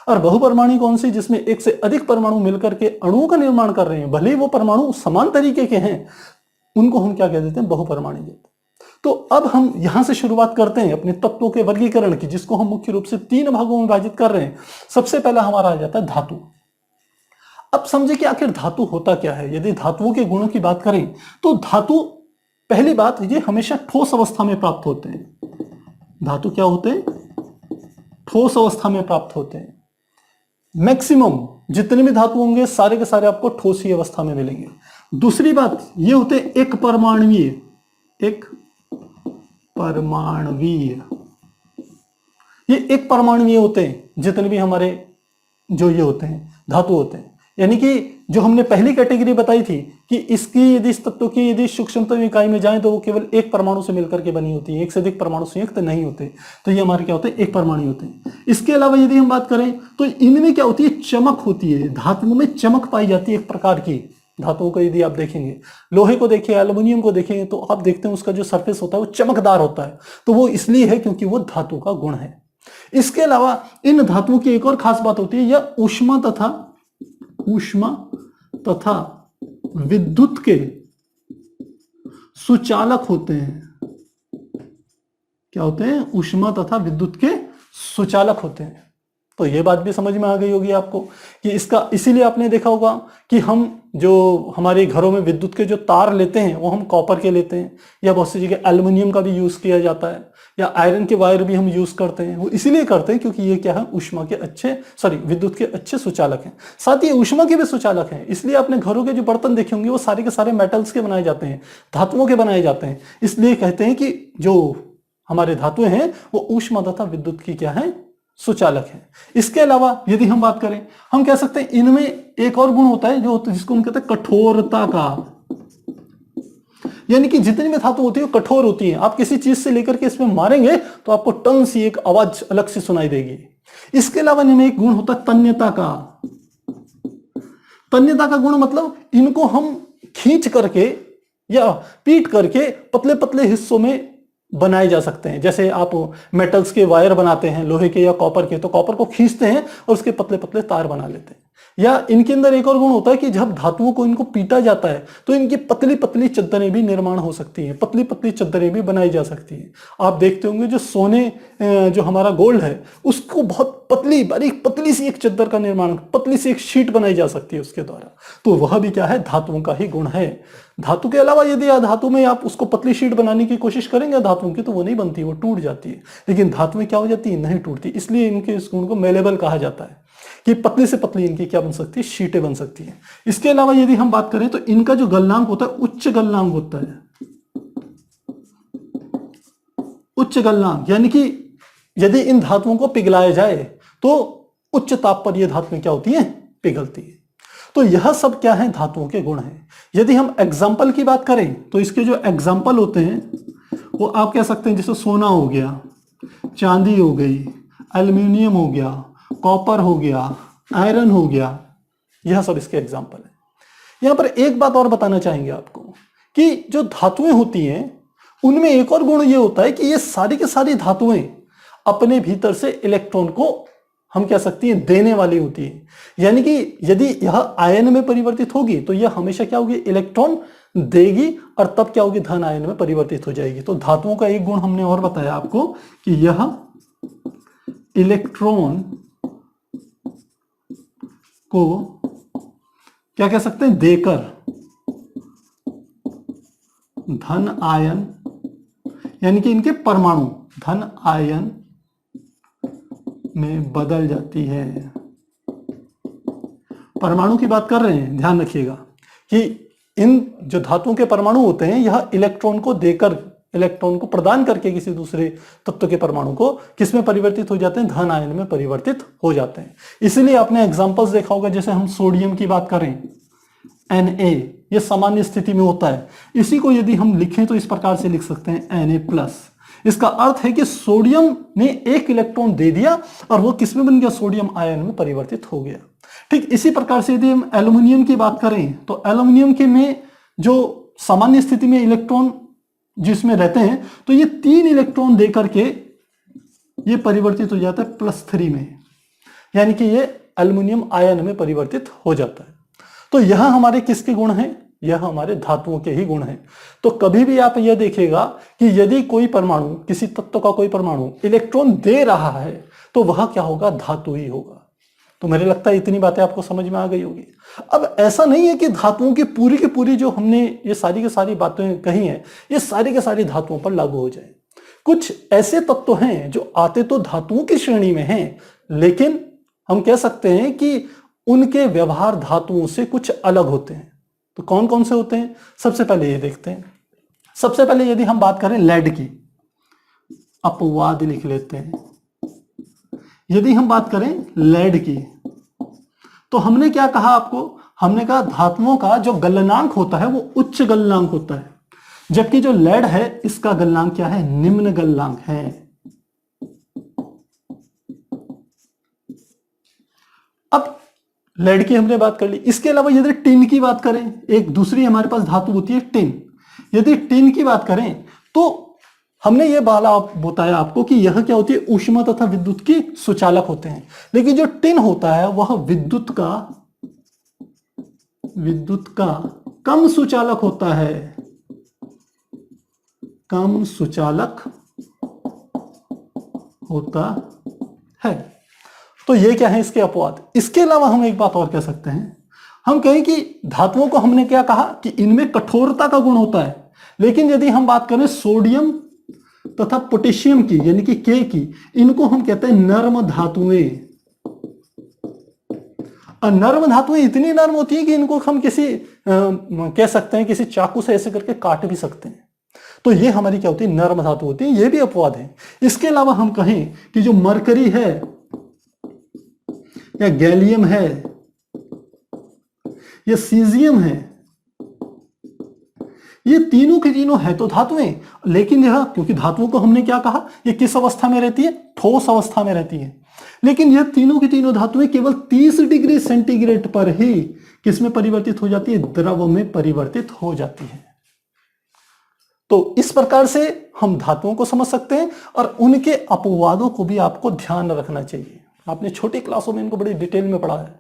और बहुपरमाणु कौन सी, जिसमें एक से अधिक परमाणु मिलकर के अणुओं का निर्माण कर रहे हैं, भले ही वो परमाणु समान तरीके के हैं, उनको हम क्या कह देते हैं, बहुपरमाणु कहते हैं। तो अब हम यहां से शुरुआत करते हैं अपने तत्वों के वर्गीकरण की, जिसको हम मुख्य रूप से 3 भागों में विभाजित कर रहे हैं। सबसे पहला हमारा आ जाता है धातु। अब समझे कि आखिर धातु होता क्या है। यदि धातुओं के गुणों की बात करें तो धातु, पहली बात, ये हमेशा ठोस अवस्था में प्राप्त होते हैं। धातु क्या होते हैं, ठोस अवस्था में प्राप्त होते हैं। मैक्सिमम जितने भी धातु होंगे सारे के सारे आपको ठोस ही अवस्था में मिलेंगे। दूसरी बात ये होते हैं एक परमाणुवीय, ये एक परमाणुवीय होते हैं जितने भी हमारे जो ये होते हैं धातु होते हैं। यानी कि जो हमने पहली कैटेगरी बताई थी कि इसकी यदि इस तत्व की यदि सूक्ष्मतम इकाई में जाए तो वो केवल एक परमाणु से मिलकर के बनी होती है, एक से अधिक परमाणु संयुक्त नहीं होते। तो ये हमारे क्या होते हैं, एक परमाणु होते हैं। इसके अलावा यदि हम बात करें तो इनमें क्या होती है, चमक होती है। धातुओं में चमक पाई जाती है एक प्रकार की। धातुओं को यदि आप देखेंगे, लोहे को देखिए, एल्युमिनियम को देखेंगे, तो आप देखते हैं उसका जो सरफेस होता है वो चमकदार होता है। तो वो इसलिए है क्योंकि वो धातु का गुण है। इसके अलावा इन धातुओं की एक और खास बात होती है, यह ऊष्मा तथा विद्युत के सुचालक होते हैं। क्या होते हैं, ऊष्मा तथा विद्युत के सुचालक होते हैं। तो ये बात भी समझ में आ गई होगी आपको कि इसका, इसीलिए आपने देखा होगा कि हम जो हमारे घरों में विद्युत के जो तार लेते हैं वो हम कॉपर के लेते हैं, या बहुत सी जगह एल्युमिनियम का भी यूज किया जाता है, या आयरन के वायर भी हम यूज करते हैं। वो इसीलिए करते हैं क्योंकि ये क्या है, विद्युत के अच्छे सुचालक हैं। साथ ही ऊष्मा के भी सुचालक हैं। इसलिए अपने घरों के जो बर्तन देखे होंगे वो सारे के सारे मेटल्स के बनाए जाते हैं, धातुओं के बनाए जाते हैं। इसलिए कहते हैं कि जो हमारे धातुएं हैं वो ऊष्मा तथा विद्युत की क्या है, सुचालक है। इसके अलावा यदि हम बात करें, हम कह सकते हैं इनमें एक और गुण होता है जिसको हम कहते हैं कठोरता का। यानी कि जितनी भी धातु होती है वो कठोर होती है। आप किसी चीज से लेकर के इसमें मारेंगे तो आपको टन सी एक आवाज अलग से सुनाई देगी। इसके अलावा इनमें एक गुण होता है तन्यता का। तन्यता का गुण मतलब इनको हम खींच करके या पीट करके पतले पतले हिस्सों में बनाए जा सकते हैं। जैसे आप मेटल्स के वायर बनाते हैं, लोहे के या कॉपर के, तो कॉपर को खींचते हैं और उसके पतले पतले तार बना लेते हैं। या इनके अंदर एक और गुण होता है कि जब धातुओं को इनको पीटा जाता है तो इनकी पतली पतली चद्दरें भी निर्माण हो सकती हैं, पतली पतली चद्दरें भी बनाई जा सकती हैं। आप देखते होंगे जो सोने, जो हमारा गोल्ड है, उसको बहुत पतली बारीक पतली सी एक चद्दर का निर्माण, पतली सी एक शीट बनाई जा सकती है उसके द्वारा। तो वह भी क्या है, धातुओं का ही गुण है। धातु के अलावा यदि धातु में आप उसको पतली शीट बनाने की कोशिश करेंगे धातुओं की, तो वो नहीं बनती, वो टूट जाती है। लेकिन धातुएं क्या हो जाती है, नहीं टूटती। इसलिए इनके इस गुण को मेलेबल कहा जाता है कि पतली से पतली इनकी क्या बन सकती है, शीटें बन सकती हैं। इसके अलावा यदि हम बात करें तो इनका जो गलनांक होता है उच्च गलनांक होता है। उच्च गलनांक यानी कि यदि इन धातुओं को पिघलाया जाए तो उच्च ताप पर ये धातुएं क्या होती हैं, पिघलती है। तो यह सब क्या है, धातुओं के गुण हैं। यदि हम एग्जाम्पल की बात करें तो इसके जो एग्जाम्पल होते हैं वो आप कह सकते हैं, जैसे सोना हो गया, चांदी हो गई, एल्युमिनियम हो गया, कॉपर हो गया, आयरन हो गया, यह सब इसके एग्जाम्पल है। यहां पर एक बात और बताना चाहेंगे आपको कि जो धातुएं होती हैं उनमें एक और गुण यह होता है कि ये सारी की सारी धातुएं अपने भीतर से इलेक्ट्रॉन को हम कह सकते हैं देने वाली होती है। यानी कि यदि यह आयन में परिवर्तित होगी तो यह हमेशा क्या होगी, इलेक्ट्रॉन देगी, और तब क्या होगी, धन आयन में परिवर्तित हो जाएगी। तो धातुओं का एक गुण हमने और बताया आपको कि यह इलेक्ट्रॉन को क्या कह सकते हैं, देकर धन आयन, यानी कि इनके परमाणु धन आयन में बदल जाती है। परमाणु की बात कर रहे हैं, ध्यान रखिएगा कि इन जो धातुओं के परमाणु होते हैं यह इलेक्ट्रॉन को देकर, इलेक्ट्रॉन को प्रदान करके किसी दूसरे तत्व के परमाणु को किस में परिवर्तित हो जाते हैं, धन आयन में परिवर्तित हो जाते हैं। इसलिए आपने एग्जांपल्स देखा होगा, जैसे हम सोडियम की बात करें Na, ये सामान्य स्थिति में होता है। इसी को यदि हम लिखें तो इस प्रकार से लिख सकते हैं Na+। इसका अर्थ है कि सोडियम ने एक इलेक्ट्रॉन दे दिया और वो किस में बन गया, सोडियम आयन में परिवर्तित हो गया। ठीक इसी प्रकार से यदि हम एल्यूमिनियम की बात करें तो एल्यूमिनियम के में जो सामान्य स्थिति में इलेक्ट्रॉन जिसमें रहते हैं तो ये 3 इलेक्ट्रॉन देकर के ये परिवर्तित हो जाता है +3 में, यानी कि ये एल्यूमिनियम आयन में परिवर्तित हो जाता है। तो यह हमारे किसके गुण हैं, यह हमारे धातुओं के ही गुण हैं। तो कभी भी आप यह देखिएगा कि यदि कोई परमाणु, किसी तत्व का कोई परमाणु इलेक्ट्रॉन दे रहा है तो वह क्या होगा, धातु ही होगा। तो मुझे लगता है इतनी बातें आपको समझ में आ गई होगी। अब ऐसा नहीं है कि धातुओं की पूरी जो हमने ये सारी की सारी बातें कही हैं ये सारी के सारी धातुओं पर लागू हो जाए। कुछ ऐसे तत्व हैं जो आते तो धातुओं की श्रेणी में हैं, लेकिन हम कह सकते हैं कि उनके व्यवहार धातुओं से कुछ अलग होते हैं। तो कौन कौन से होते हैं, सबसे पहले ये देखते हैं। सबसे पहले यदि हम बात करें लेड की, अपवाद लिख लेते हैं। यदि हम बात करें लेड की तो हमने क्या कहा आपको, हमने कहा धातुओं का जो गलनांक होता है वो उच्च गलनांक होता है, जबकि जो लेड है इसका गलनांक क्या है, निम्न गलनांक है। अब लेड की हमने बात कर ली। इसके अलावा यदि टिन की बात करें, एक दूसरी हमारे पास धातु होती है टिन। यदि टिन की बात करें तो हमने ये बाला बताया आपको कि यह क्या होती है, ऊष्मा तथा विद्युत की सुचालक होते हैं। लेकिन जो टिन होता है वह विद्युत का कम सुचालक होता है, कम सुचालक होता है। तो ये क्या है, इसके अपवाद। इसके अलावा हम एक बात और कह सकते हैं, हम कहें कि धातुओं को हमने क्या कहा कि इनमें कठोरता का गुण होता है, लेकिन यदि हम बात करें सोडियम तथा पोटेशियम की यानी कि के की, इनको हम कहते हैं नर्म धातुएं। और नर्म धातुएं इतनी नर्म होती है कि इनको हम किसी कह सकते हैं किसी चाकू से ऐसे करके काट भी सकते हैं। तो ये हमारी क्या होती है, नर्म धातु होती है। ये भी अपवाद है। इसके अलावा हम कहें कि जो मरकरी है या गैलियम है या सीजियम है, ये तीनों के तीनों है तो धातुएं, लेकिन यह क्योंकि धातुओं को हमने क्या कहा, ये किस अवस्था में रहती है, ठोस अवस्था में रहती है। लेकिन यह तीनों की तीनों धातुएं केवल 30 डिग्री सेंटीग्रेड पर ही किस में परिवर्तित हो जाती है, द्रव में परिवर्तित हो जाती है। तो इस प्रकार से हम धातुओं को समझ सकते हैं और उनके अपवादों को भी आपको ध्यान रखना चाहिए। आपने छोटी क्लासों में इनको बड़ी डिटेल में पढ़ा है।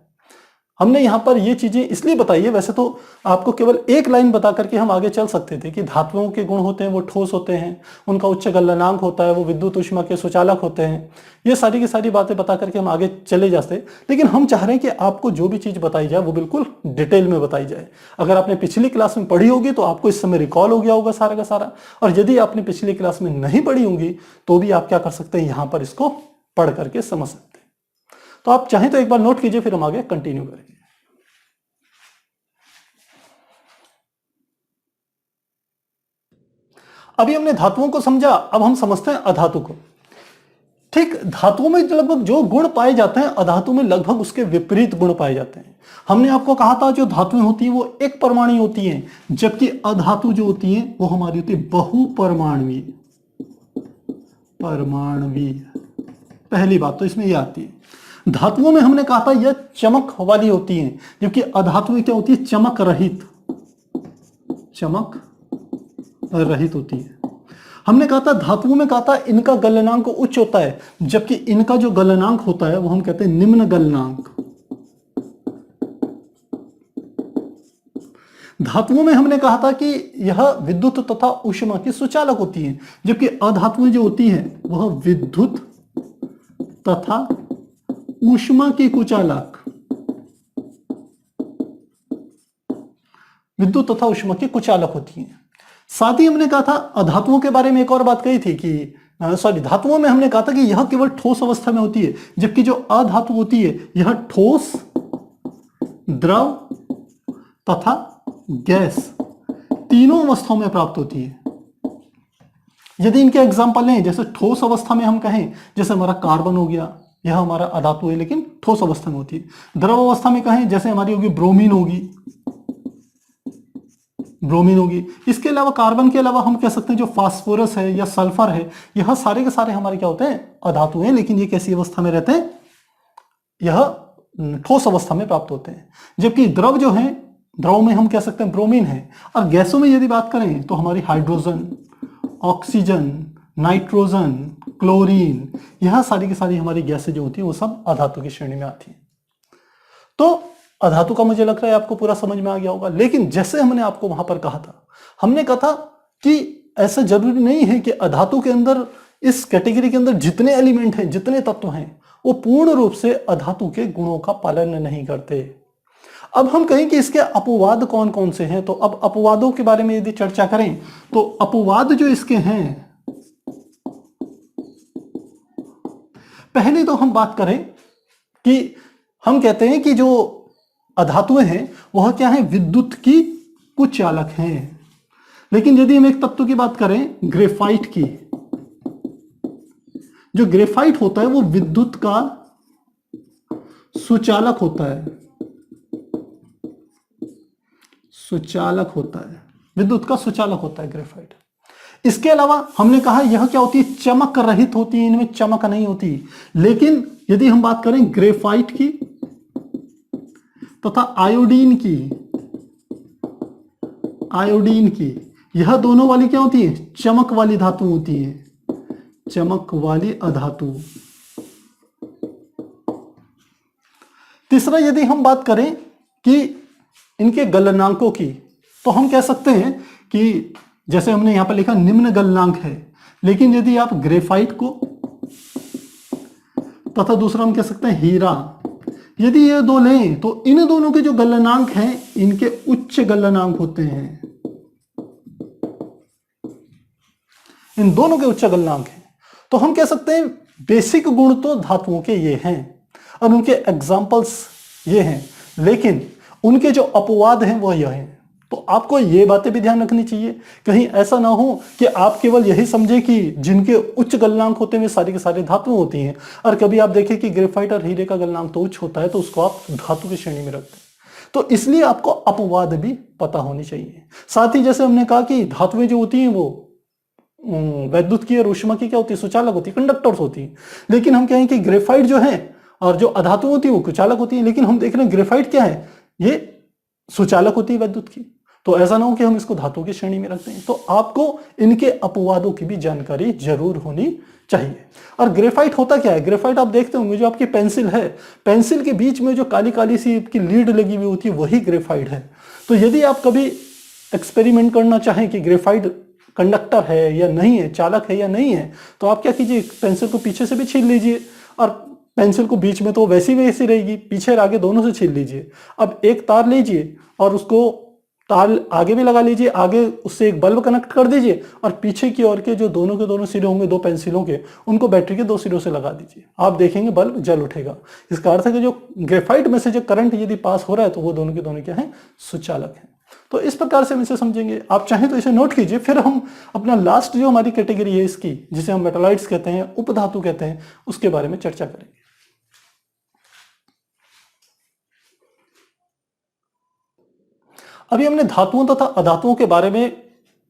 हमने यहां पर ये चीजें इसलिए बताई है, वैसे तो आपको केवल एक लाइन बता करके हम आगे चल सकते थे कि धातुओं के गुण होते हैं वो ठोस होते हैं, उनका उच्च गलनांक होता है, वो विद्युत ऊष्मा के सुचालक होते हैं। ये सारी की सारी बातें बता करके हम आगे चले जाते, लेकिन हम चाह रहे हैं कि आपको जो भी चीज बताई जाए वो बिल्कुल डिटेल में बताई जाए। अगर आपने पिछली क्लास में पढ़ी होगी तो आपको इस समय रिकॉल हो गया होगा सारा का सारा, और यदि आपने पिछली क्लास में नहीं पढ़ी होंगी तो भी आप क्या कर सकते हैं, यहां पर इसको पढ़ करके समझ सकते हैं। तो आप चाहें तो एक बार नोट कीजिए, फिर हम आगे कंटिन्यू करेंगे। अभी हमने धातुओं को समझा, अब हम समझते हैं अधातु को। ठीक, धातुओं में लगभग जो गुण पाए जाते हैं अधातु में लगभग उसके विपरीत गुण पाए जाते हैं। हमने आपको कहा था जो धातुएं होती हैं वो एक परमाणु होती हैं, जबकि अधातु जो होती हैं वो हमारी होती है बहुपरमाणुवीय। परमाणुवीय पहली बात तो इसमें ये आती है। धातुओं में हमने कहा था यह चमक वाली होती हैं, जबकि अधातुएं क्या होती है, चमक रहित, चमक रहित होती है। हमने कहा था धातुओं में कहा था इनका गलनांक उच्च होता है, जबकि इनका जो गलनांक होता है वो हम कहते हैं निम्न गलनांक। धातुओं में हमने कहा था कि यह विद्युत तथा ऊष्मा की सुचालक होती हैं, जबकि अधातुएं जो होती हैं वह विद्युत तथा ऊष्मा की कुचालक, विद्युत तथा ऊष्मा की कुचालक होती हैं। साथ ही हमने कहा था अधातुओं के बारे में एक और बात कही थी कि धातुओं में हमने कहा था कि यह केवल ठोस अवस्था में होती है, जबकि जो अधातु होती है यह ठोस द्रव तथा गैस तीनों अवस्थाओं में प्राप्त होती है। यदि इनके एग्जाम्पल लें, जैसे ठोस अवस्था में हम कहें, जैसे हमारा कार्बन हो गया, यह हमारा अधातु है लेकिन ठोस अवस्था में होती है। द्रव अवस्था में कहें, जैसे हमारी होगी ब्रोमीन होगी। इसके अलावा कार्बन के अलावा हम कह सकते हैं जो फास्फोरस है या सल्फर है, यह सारे के सारे हमारे क्या होते हैं, अधातु हैं, लेकिन ये कैसी अवस्था में रहते हैं, यह ठोस अवस्था में प्राप्त होते हैं। जबकि द्रव जो है, द्रव में हम कह सकते हैं ब्रोमीन है। और गैसों में यदि बात करें तो हमारी हाइड्रोजन, ऑक्सीजन, नाइट्रोजन, क्लोरीन, यह सारी की सारी हमारी गैसें जो होती है वो सब अधातु की श्रेणी में आती हैं। तो अधातु का मुझे लग रहा है आपको पूरा समझ में आ गया होगा। लेकिन जैसे हमने आपको वहां पर कहा था, हमने कहा था कि ऐसा जरूरी नहीं है कि अधातु के अंदर, इस कैटेगरी के अंदर जितने एलिमेंट हैं, जितने तत्व हैं, वो पूर्ण रूप से अधातु के गुणों का पालन नहीं करते। अब हम कहें कि इसके अपवाद कौन कौन से हैं, तो अब अपवादों के बारे में यदि चर्चा करें तो अपवाद जो इसके हैं, पहले तो हम बात करें कि हम कहते हैं कि जो अधातुएं हैं वह क्या है, विद्युत की कुचालक हैं। लेकिन यदि हम एक तत्व की बात करें, ग्रेफाइट की, जो ग्रेफाइट होता है वो विद्युत का सुचालक होता है, विद्युत का सुचालक होता है ग्रेफाइट। इसके अलावा हमने कहा यह क्या होती है, चमक रहित होती है, इनमें चमक नहीं होती। लेकिन यदि हम बात करें ग्रेफाइट की तथा आयोडीन की, यह दोनों वाली क्या होती है, चमक वाली धातु होती है, चमक वाली अधातु। तीसरा यदि हम बात करें कि इनके गलनांकों की, तो हम कह सकते हैं कि जैसे हमने यहां पर लिखा निम्न गलनांक है, लेकिन यदि आप ग्रेफाइट को तथा दूसरा हम कह सकते हैं हीरा, यदि ये दो लें तो इन दोनों के जो गलनांक हैं, इनके उच्च गलनांक होते हैं, इन दोनों के उच्च गलनांक हैं। तो हम कह सकते हैं बेसिक गुण तो धातुओं के ये हैं और उनके एग्जाम्पल्स ये हैं, लेकिन उनके जो अपवाद हैं वो यह हैं। तो आपको ये बातें भी ध्यान रखनी चाहिए, कहीं ऐसा ना हो कि आप केवल यही समझे कि जिनके उच्च गलनांक होते हैं वे सारी के सारी धातु होती हैं, और कभी आप देखें कि ग्रेफाइट और हीरे का गलनांक तो उच्च होता है तो उसको आप धातु की श्रेणी में रखते हैं। तो इसलिए आपको अपवाद भी पता होनी चाहिए। साथ ही जैसे हमने कहा कि धातुएं जो होती हैं वो वैद्युत की और ऊष्मा की क्या होती है, सुचालक होती है, कंडक्टर्स होती है। लेकिन हम कहें कि ग्रेफाइट जो है और जो अधातु होती है वो कुचालक होती है, लेकिन हम देख रहे हैं ग्रेफाइट क्या है, ये सुचालक होती है वैद्युत की। तो ऐसा ना हो कि हम इसको धातु की श्रेणी में रखते हैं। तो आपको इनके अपवादों की भी जानकारी जरूर होनी चाहिए। और ग्रेफाइट होता क्या है, ग्रेफाइट आप देखते होंगे जो आपकी पेंसिल है, पेंसिल के बीच में जो काली काली सी की लीड लगी हुई होती है वही ग्रेफाइट है। तो यदि आप कभी एक्सपेरिमेंट करना चाहें कि ग्रेफाइट कंडक्टर है या नहीं है, चालक है या नहीं है, तो आप क्या कीजिए, पेंसिल को पीछे से भी छील लीजिए, और पेंसिल को बीच में तो वैसी रहेगी, पीछे और आगे दोनों से छील लीजिए। अब एक तार लीजिए और उसको तार आगे भी लगा लीजिए, आगे उससे एक बल्ब कनेक्ट कर दीजिए, और पीछे की ओर के जो दोनों के दोनों सिरे होंगे दो पेंसिलों के, उनको बैटरी के दो सिरों से लगा दीजिए। आप देखेंगे बल्ब जल उठेगा। इसका अर्थ है कि जो ग्रेफाइट में से जो करंट यदि पास हो रहा है तो वो दोनों के दोनों क्या है, सुचालक है। तो इस प्रकार से हम इसे समझेंगे। आप चाहें तो इसे नोट कीजिए, फिर हम अपना लास्ट जो हमारी कैटेगरी है इसकी, जिसे हम मेटालॉइड्स कहते हैं, उपधातु कहते हैं, उसके बारे में चर्चा करेंगे। अभी हमने धातुओं तथा अधातुओं के बारे में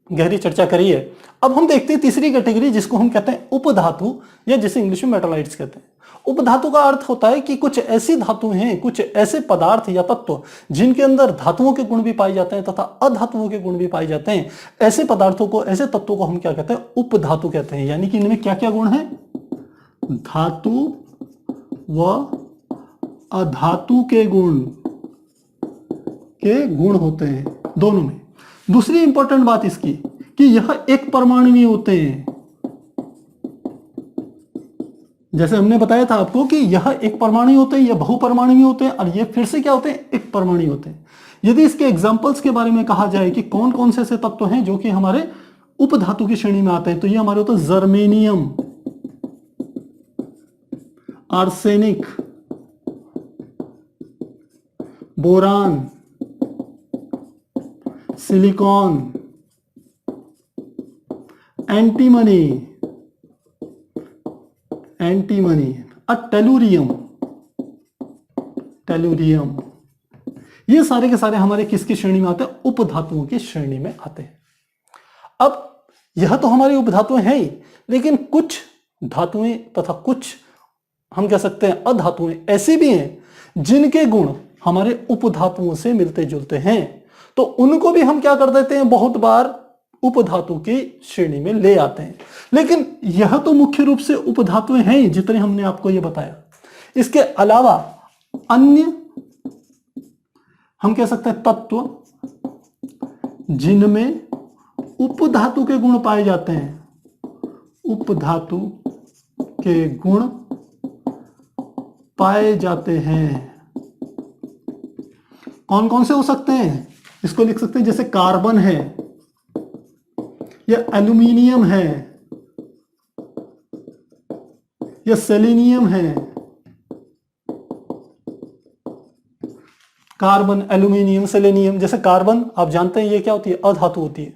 गहरी चर्चा करी है। अब हम देखते हैं तीसरी कैटेगरी, जिसको हम कहते हैं उपधातु, या जिसे इंग्लिश में मेटालॉइड्स कहते हैं। उपधातु का अर्थ होता है कि कुछ ऐसी धातु हैं, कुछ ऐसे पदार्थ या तत्व जिनके अंदर धातुओं के गुण भी पाए जाते हैं तथा अधातुओं के गुण भी पाए जाते हैं। ऐसे पदार्थों को, ऐसे तत्वों को हम क्या कहते हैं, उपधातु कहते हैं। यानी कि इनमें क्या क्या गुण है, धातु व अधातु के गुण होते हैं दोनों में। दूसरी इंपॉर्टेंट बात इसकी कि यह एक परमाणुवीय होते हैं। जैसे हमने बताया था आपको कि यह एक परमाणु होते हैं, यह बहुपरमाणुवीय होते हैं, और ये फिर से क्या होते हैं, एक परमाणु होते हैं। यदि इसके एग्जाम्पल्स के बारे में कहा जाए कि कौन कौन से ऐसे तत्व हैं जो कि हमारे उपधातु की श्रेणी में आते हैं, तो ये हमारे होते हैं germanium, arsenic, boron, silicon, antimony, tellurium, ये सारे के सारे हमारे किसकी श्रेणी में आते हैं? उपधातुओं की श्रेणी में आते हैं। अब यह तो हमारी उपधातुएं हैं ही, लेकिन कुछ धातुएं तथा कुछ हम कह सकते हैं अधातुएं ऐसी भी हैं जिनके गुण हमारे उपधातुओं से मिलते जुलते हैं, तो उनको भी हम क्या कर देते हैं? बहुत बार उपधातु की श्रेणी में ले आते हैं। लेकिन यह तो मुख्य रूप से उपधातुएं हैं जितने हमने आपको ये बताया। इसके अलावा अन्य हम कह सकते हैं तत्व जिनमें उपधातु के गुण पाए जाते हैं, उपधातु के गुण पाए जाते हैं, कौन कौन से हो सकते हैं? इसको लिख सकते हैं जैसे कार्बन है, या एल्यूमिनियम है, या सेलेनियम है। Carbon, aluminium, selenium. जैसे कार्बन आप जानते हैं ये क्या होती है? अधातु होती है।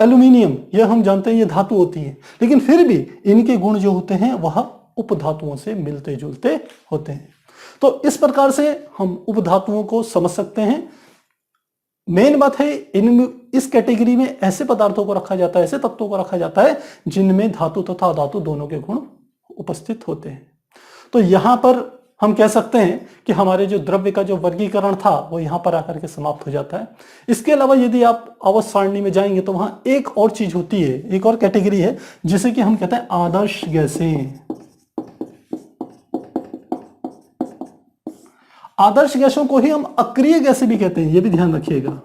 एल्यूमिनियम ये हम जानते हैं ये धातु होती है, लेकिन फिर भी इनके गुण जो होते हैं वह उपधातुओं से मिलते जुलते होते हैं। तो इस प्रकार से हम उपधातुओं को समझ सकते हैं। मेन बात है इस कैटेगरी में ऐसे पदार्थों को रखा जाता है, ऐसे तत्वों को रखा जाता है जिनमें धातु तथा अधातु दोनों के गुण उपस्थित होते हैं। तो यहां पर हम कह सकते हैं कि हमारे जो द्रव्य का जो वर्गीकरण था वो यहां पर आकर के समाप्त हो जाता है। इसके अलावा यदि आप अवस्थ सारणी में जाएंगे तो वहां एक और चीज होती है, एक और कैटेगरी है जिसे कि हम कहते हैं आदर्श गैसें। आदर्श गैसों को ही हम अक्रिय गैसें भी कहते हैं, ये भी ध्यान रखिएगा।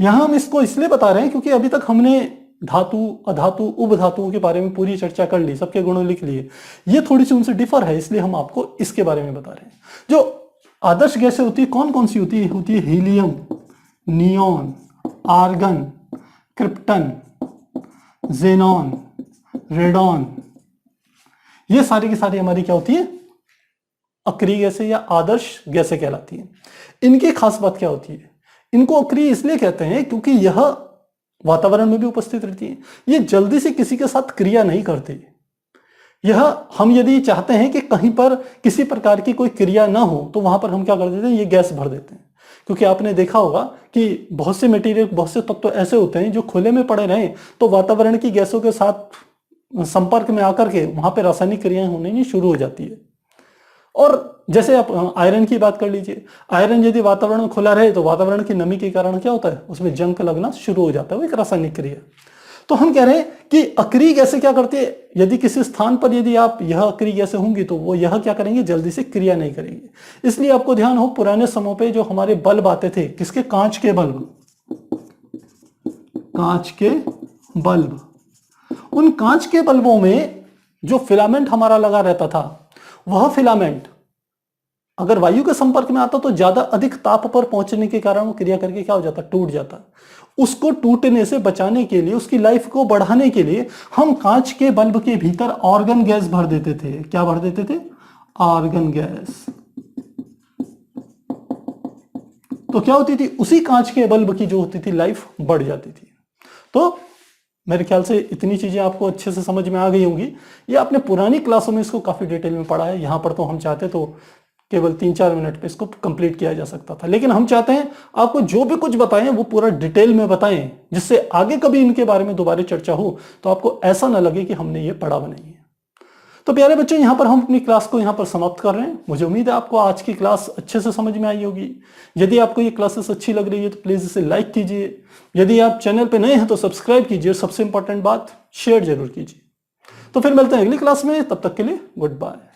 यहां हम इसको इसलिए बता रहे हैं क्योंकि अभी तक हमने धातु, अधातु, उपधातुओं के बारे में पूरी चर्चा कर ली, सबके गुण लिख लिए। ये थोड़ी सी उनसे डिफर है, इसलिए हम आपको इसके बारे में बता रहे हैं। जो आदर्श गैसें होती है कौन कौन सी होती है? होती है helium, neon, argon, krypton, xenon, radon. ये सारी की सारी हमारी क्या होती है? अक्रिय गैसें या आदर्श गैसें कहलाती हैं। इनकी खास बात क्या होती है? इनको अक्रिय इसलिए कहते हैं क्योंकि यह वातावरण में भी उपस्थित रहती है, ये जल्दी से किसी के साथ क्रिया नहीं करती। यह हम यदि चाहते हैं कि कहीं पर किसी प्रकार की कोई क्रिया ना हो तो वहां पर हम क्या कर देते हैं? ये गैस भर देते हैं। क्योंकि आपने देखा होगा कि बहुत से मटेरियल, बहुत से तत्व ऐसे होते हैं जो खुले में पड़े रहें तो वातावरण की गैसों के साथ संपर्क में आकर के वहां पर रासायनिक क्रियाएं होनी शुरू हो जाती है। और जैसे आप आयरन की बात कर लीजिए, आयरन यदि वातावरण में खुला रहे तो वातावरण की नमी के कारण क्या होता है? उसमें जंग लगना शुरू हो जाता है, वो एक रासायनिक क्रिया। तो हम कह रहे हैं कि अक्रिय गैसें क्या करती है? यदि किसी स्थान पर यदि आप यह अक्रिय गैसें होंगी तो वो यह क्या करेंगे? जल्दी से क्रिया नहीं करेंगे। इसलिए आपको ध्यान हो, पुराने समय पे जो हमारे बल्ब आते थे, किसके? कांच के बल्ब, कांच के बल्ब। उन कांच के बल्बों में जो फिलामेंट हमारा लगा रहता था, वह फिलामेंट अगर वायु के संपर्क में आता तो ज्यादा अधिक ताप पर पहुंचने के कारण वो क्रिया करके क्या हो जाता? टूट जाता। उसको टूटने से बचाने के लिए, उसकी लाइफ को बढ़ाने के लिए हम कांच के बल्ब के भीतर आर्गन गैस भर देते थे। क्या भर देते थे? Argon gas. तो क्या होती थी? उसी कांच के बल्ब की जो होती थी लाइफ बढ़ जाती थी। तो मेरे ख्याल से इतनी चीजें आपको अच्छे से समझ में आ गई होंगी। ये आपने पुरानी क्लासों में इसको काफी डिटेल में पढ़ा है, यहां पर तो हम चाहते तो केवल 3-4 मिनट पे इसको कंप्लीट किया जा सकता था, लेकिन हम चाहते हैं आपको जो भी कुछ बताएं वो पूरा डिटेल में बताएं, जिससे आगे कभी इनके बारे में दोबारा चर्चा हो तो आपको ऐसा ना लगे कि हमने ये पढ़ा हुआ नहीं है। तो प्यारे बच्चों, यहाँ पर हम अपनी क्लास को यहाँ पर समाप्त कर रहे हैं। मुझे उम्मीद है आपको आज की क्लास अच्छे से समझ में आई होगी। यदि आपको ये क्लासेस अच्छी लग रही है तो प्लीज इसे लाइक कीजिए। यदि आप चैनल पे नए हैं तो सब्सक्राइब कीजिए, और सबसे इंपॉर्टेंट बात शेयर जरूर कीजिए। तो फिर मिलते हैं अगली क्लास में, तब तक के लिए गुड बाय।